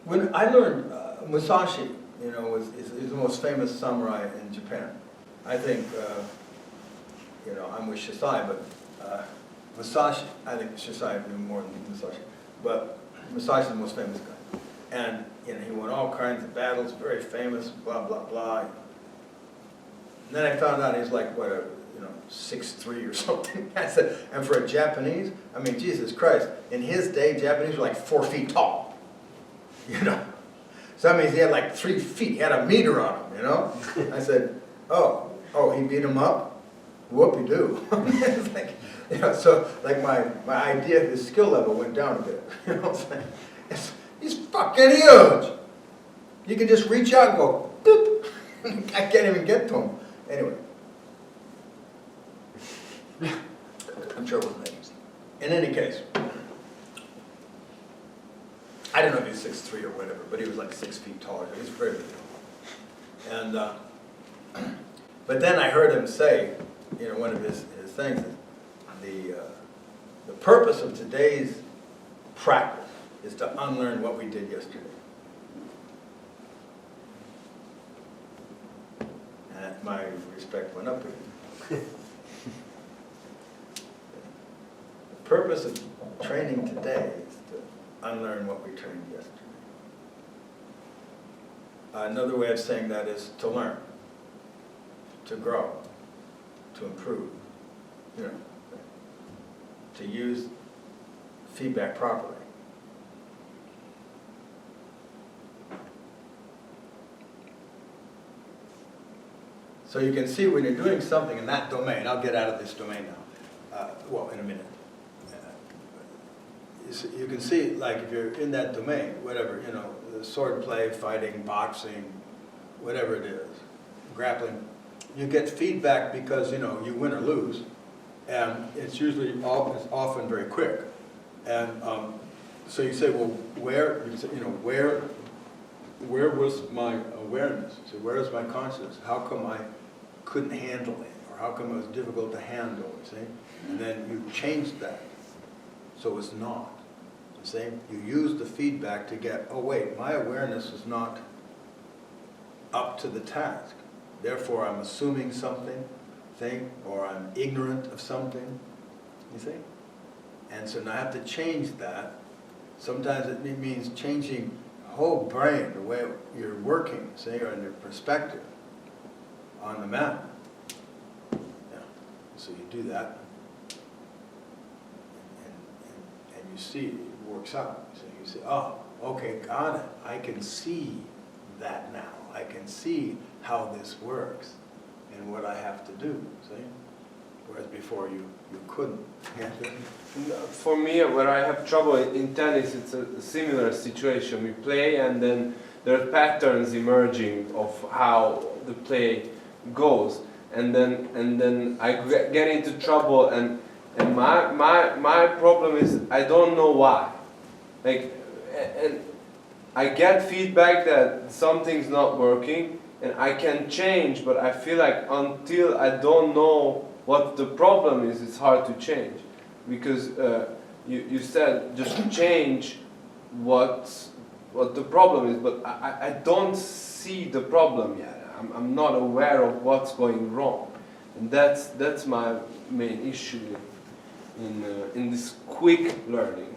When I learned Musashi, you know, is the most famous samurai in Japan. I think, you know, I'm with Shisai, but Musashi, I think Shisai knew more than Musashi, but Musashi is the most famous guy. And, you know, he won all kinds of battles, very famous, blah, blah, blah. And then I found out he's like, what, 6'3" or something. I said, and for a Japanese, I mean, Jesus Christ, in his day, Japanese were like 4 feet tall, you know. So that means he had like 3 feet, he had a meter on him, you know. I said, oh, he beat him up? Whoop-de-doo. It's like, you know, so like my idea of his skill level went down a bit, you know what I'm saying? He's fucking huge. You can just reach out and go, boop. I can't even get to him. Anyway. I'm sure it wasn't easy. In any case, I don't know if he was 6'3" or whatever, but he was like 6 feet taller. He was very big. And, but then I heard him say, you know, one of his things, the purpose of today's practice is to unlearn what we did yesterday. And my respect went up again. The purpose of training today is to unlearn what we trained yesterday. Another way of saying that is to learn, to grow, to improve, you know, to use feedback properly. So you can see when you're doing something in that domain, I'll get out of this domain now, well, in a minute. You can see, like, if you're in that domain, whatever, you know, sword play, fighting, boxing, whatever it is, grappling, you get feedback because, you know, you win or lose, and it's usually it's often very quick. And so you say, well, where was my awareness? So where is my consciousness? How come I couldn't handle it? Or how come it was difficult to handle, you see? And then you changed that, so it's not. You see? You use the feedback to get, oh wait, my awareness is not up to the task. Therefore I'm assuming something, or I'm ignorant of something, you see? And so now I have to change that. Sometimes it means changing the whole brain, the way you're working, say, or in your perspective on the map. Yeah. So you do that, and you see it works out. So you say, oh, okay, got it. I can see that now. I can see how this works and what I have to do, see? Whereas before you couldn't. For me, where I have trouble in tennis, it's a similar situation. We play and then there are patterns emerging of how the play goes. And then I get into trouble, and my problem is I don't know why. Like, and I get feedback that something's not working and I can change, but I feel like until I don't know what the problem is, it's hard to change. Because you said just change what the problem is, but I don't see the problem yet. I'm not aware of what's going wrong. And that's my main issue in this quick learning.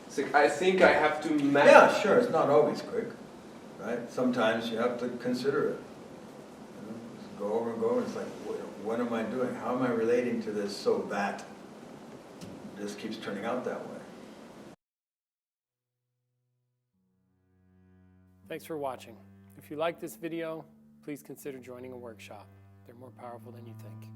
It's like I think I have to manage. Yeah, sure, it's not always quick, right? Sometimes you have to consider it. You know, just go over and go over. It's like, what am I doing? How am I relating to this so that this keeps turning out that way? Thanks for watching. If you like this video, please consider joining a workshop. They're more powerful than you think.